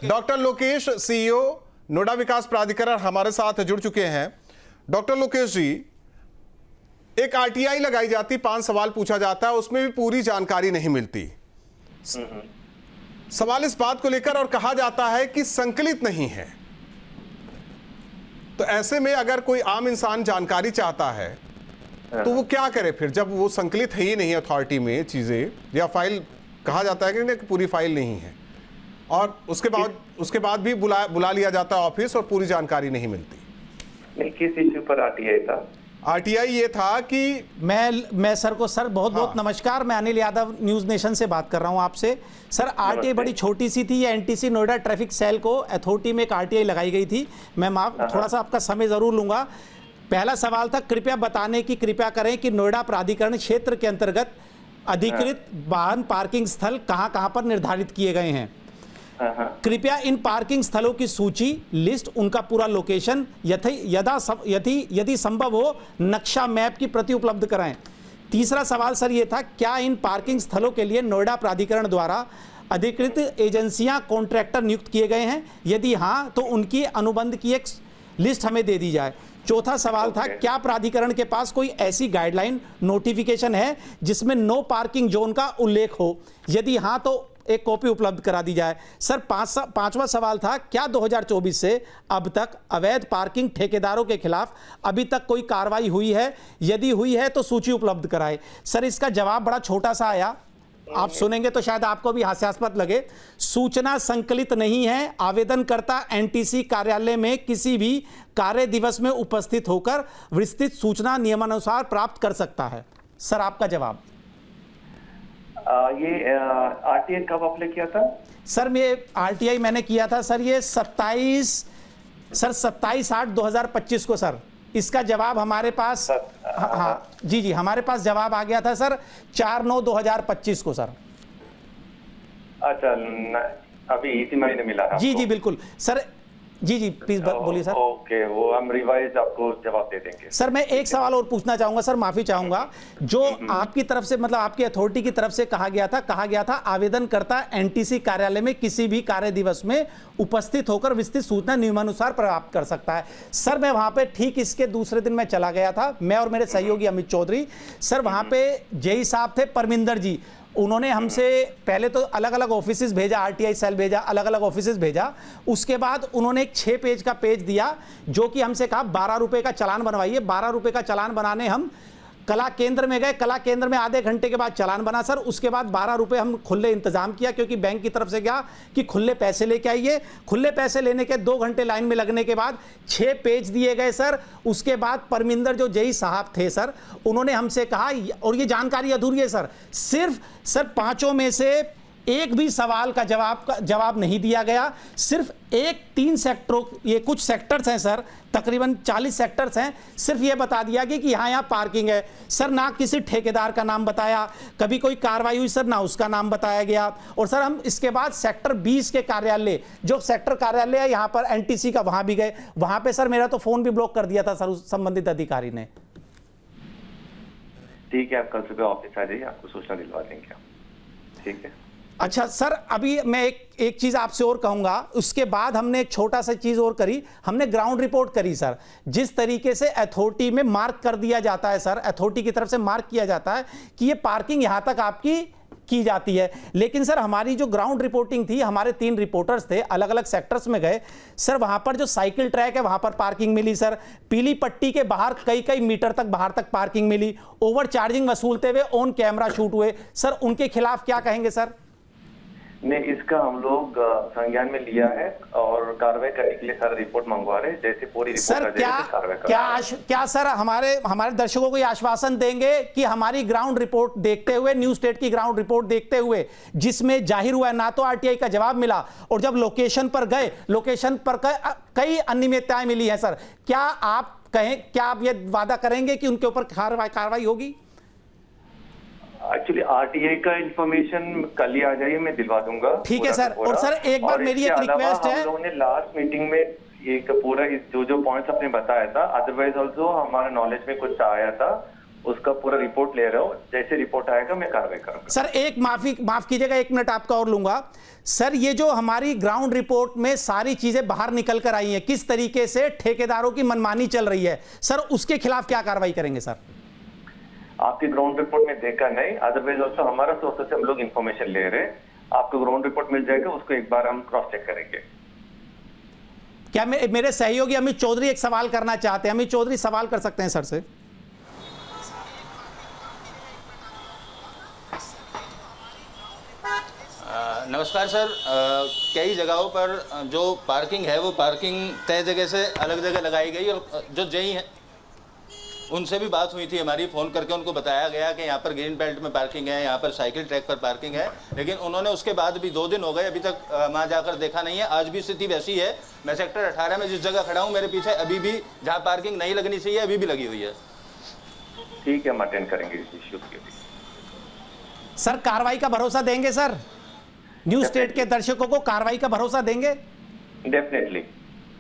Doctor Lokesh, CEO Noida विकास प्राधिकरण हमारे साथ जुड़ चुके हैं। डॉक्टर लोकेश जी, एक आरटीआई लगाई जाती, 5 सवाल पूछा जाता है, उसमें भी पूरी जानकारी नहीं मिलती। सवाल इस बात को लेकर और कहा जाता है कि संकलित नहीं है। तो ऐसे में अगर कोई आम इंसान जानकारी चाहता है तो वो क्या करे फिर, जब वो संकलित है ही नहीं अथॉरिटी में चीजें, या फाइल कहा जाता है कि पूरी फाइल नहीं है, और उसके बाद भी बुला लिया जाता है ऑफिस और पूरी जानकारी नहीं मिलती। नहीं, किस इश्यू पर आरटीआई था? आरटीआई ये था कि मैं सर को सर बहुत बहुत नमस्कार, मैं अनिल यादव न्यूज़ नेशन से बात कर रहा हूं आपसे। सर आरटीआई बड़ी छोटी सी थी, ये एनटीसी नोएडा ट्रैफिक सेल को अथॉरिटी में एक आरटीआई लगाई गई थी। मैं थोड़ा सा आपका समय ज़रूर लूँगा। पहला सवाल था, कृपया बताने की कृपया करें कि नोएडा प्राधिकरण क्षेत्र के अंतर्गत अधिकृत वाहन पार्किंग स्थल कहाँ पर निर्धारित किए गए हैं। कृपया इन पार्किंग स्थलों की सूची, लिस्ट, उनका पूरा लोकेशन यदि संभव हो नक्शा मैप की प्रति उपलब्ध कराएं। तीसरा सवाल सर ये था, क्या इन पार्किंग स्थलों के लिए नोएडा प्राधिकरण द्वारा अधिकृत एजेंसियां, कॉन्ट्रैक्टर नियुक्त किए गए हैं? यदि हां तो उनकी अनुबंध की एक लिस्ट हमें दे दी जाए। चौथा सवाल था, क्या प्राधिकरण के पास कोई ऐसी गाइडलाइन, नोटिफिकेशन है जिसमें नो पार्किंग जोन का उल्लेख हो? यदि हां तो एक कॉपी उपलब्ध करा दी जाए। सर पांचवा सवाल था, क्या 2024 से अब तक अवैध पार्किंग ठेकेदारों के खिलाफ अभी तक कोई कार्रवाई हुई है? यदि हुई है तो सूची उपलब्ध कराए। सर इसका जवाब बड़ा छोटा सा आया, आप सुनेंगे तो शायद आपको भी हास्यास्पद लगे। सूचना संकलित नहीं है, आवेदनकर्ता एनटीसी कार्यालय में किसी भी कार्य दिवस में उपस्थित होकर विस्तृत सूचना नियमानुसार प्राप्त कर सकता है। सर आपका जवाब। ये आरटीआई कब अप्लाई किया था? सर मैं आरटीआई मैंने किया था सर ये 27/8/2025 को सर। इसका जवाब हमारे पास हाँ जी हमारे पास जवाब आ गया था सर 4/9/2025 को सर। अच्छा, अभी इसी महीने मिला था? जी बिल्कुल सर। जी प्लीज बोलिए सर। ओके, वो हम रिवाइज आपको जवाब दे देंगे। सर मैं एक सवाल और पूछना चाहूंगा सर, माफी चाहूंगा। जो आपकी तरफ से मतलब आपकी अथॉरिटी की तरफ से कहा गया था आवेदनकर्ता एनटीसी कार्यालय में किसी भी कार्य दिवस में उपस्थित होकर विस्तृत सूचना नियमानुसार प्राप्त कर सकता है। सर मैं वहां पे ठीक इसके दूसरे दिन मैं चला गया था, मैं और मेरे सहयोगी अमित चौधरी। सर वहां पे जेई साहब थे परमिंदर जी, उन्होंने हमसे पहले तो अलग अलग ऑफिसेज भेजा, आरटीआई सेल भेजा, अलग अलग ऑफिसेज भेजा। उसके बाद उन्होंने एक 6 पेज का पेज दिया जो कि हमसे कहा 12 रुपए का चालान बनवाइए। 12 रुपए का चालान बनाने हम कला केंद्र में गए। कला केंद्र में आधे घंटे के बाद चालान बना सर। उसके बाद 12 रुपए हम खुले इंतजाम किया, क्योंकि बैंक की तरफ से क्या कि खुले पैसे लेके आइए। खुले पैसे लेने के 2 घंटे लाइन में लगने के बाद 6 पेज दिए गए सर। उसके बाद परमिंदर जो जेई साहब थे सर, उन्होंने हमसे कहा, और ये जानकारी अधूरी है सर, सिर्फ सर 5 में से एक भी सवाल का जवाब नहीं दिया गया। सिर्फ 3 सेक्टरों, ये कुछ सेक्टर्स हैं सर, तकरीबन 40 सेक्टर्स हैं, सिर्फ ये बता दिया कि यहाँ पार्किंग है सर। ना किसी ठेकेदार का नाम बताया, कभी कोई कार्रवाई हुई सर ना उसका नाम बताया गया। और सर हम इसके बाद सेक्टर 20 के कार्यालय, जो सेक्टर कार्यालय है यहाँ पर एनटीसी का, वहां भी गए। वहां पे सर मेरा तो फोन भी ब्लॉक कर दिया था सर उस संबंधित अधिकारी ने। ठीक है, आप कल सुबह ऑफिस आ जाइए, आपको सूचना दिलवा देंगे। ठीक है। अच्छा सर, अभी मैं एक चीज आपसे और कहूंगा। उसके बाद हमने एक छोटा सा चीज और करी, हमने ग्राउंड रिपोर्ट करी सर। जिस तरीके से अथॉरिटी में मार्क कर दिया जाता है सर, अथॉरिटी की तरफ से मार्क किया जाता है कि ये पार्किंग यहां तक आपकी की जाती है, लेकिन सर हमारी जो ग्राउंड रिपोर्टिंग थी, हमारे 3 रिपोर्टर्स थे, अलग अलग सेक्टर्स में गए सर। वहां पर जो साइकिल ट्रैक है वहां पर पार्किंग मिली सर। पीली पट्टी के बाहर कई मीटर तक बाहर तक पार्किंग मिली। ओवर चार्जिंग वसूलते हुए ऑन कैमरा शूट हुए सर। उनके खिलाफ क्या कहेंगे सर? ने इसका हम लोग संज्ञान में लिया है और कार्रवाई करने के लिए सर रिपोर्ट मंगवा रहे हैं। जैसे पूरी रिपोर्ट सर क्या सर हमारे दर्शकों को ये आश्वासन देंगे कि हमारी ग्राउंड रिपोर्ट देखते हुए, न्यूज स्टेट की ग्राउंड रिपोर्ट देखते हुए, जिसमें जाहिर हुआ ना तो आरटीआई का जवाब मिला, और जब लोकेशन पर गए, लोकेशन पर कई अनियमितताएं मिली हैं सर, क्या आप ये वादा करेंगे कि उनके ऊपर कार्रवाई होगी? एक्चुअली आरटीआई का इंफॉर्मेशन कल ही आ जाइए, मैं दिलवा दूंगा। ठीक है सर। और सर एक बार मेरी एक रिक्वेस्ट है, हम लोगों ने लास्ट मीटिंग में एक पूरा जो पॉइंट्स आपने बताया था, अदरवाइज ऑल्सो हमारे नॉलेज में कुछ आया था, उसका पूरा रिपोर्ट ले रहा हूँ, जैसे रिपोर्ट आएगा मैं कार्रवाई करूंगा। सर एक माफ कीजिएगा, 1 मिनट आपका और लूंगा। सर ये जो हमारी ग्राउंड रिपोर्ट में सारी चीजें बाहर निकल कर आई हैं, किस तरीके से ठेकेदारों की मनमानी चल रही है, सर उसके खिलाफ क्या कार्रवाई करेंगे सर? आपकी ग्राउंड रिपोर्ट में देखा नहीं, अदरवाइज ऑल्सो हमारा सोर्सेस से हम लोग इन्फॉर्मेशन ले रहे हैं। आपको ग्राउंड रिपोर्ट मिल जाएगा, उसको एक बार हम क्रॉस चेक करेंगे। क्या मेरे सहयोगी अमित चौधरी एक सवाल करना चाहते हैं? अमित चौधरी सवाल कर सकते हैं सर से। नमस्कार सर। कई जगहों पर जो पार्किंग है वो पार्किंग तय जगह से अलग जगह लगाई गई और जो जेई हैं उनसे भी बात हुई थी हमारी, फ़ोन करके उनको बताया गया कि यहाँ पर ग्रीन बेल्ट में पार्किंग है, यहाँ पर साइकिल ट्रैक पर पार्किंग है, लेकिन उन्होंने उसके बाद भी 2 दिन हो गए अभी तक वहाँ जाकर देखा नहीं है। आज भी स्थिति वैसी है। मैं सेक्टर 18 में जिस जगह खड़ा हूँ मेरे पीछे अभी भी जहाँ पार्किंग नहीं लगनी चाहिए अभी भी लगी हुई है। ठीक है, हम अटेंड करेंगे इस इश्यू के लिए। सर कार्रवाई का भरोसा देंगे सर? न्यूज़ स्टेट के दर्शकों को कार्रवाई का भरोसा देंगे? डेफिनेटली।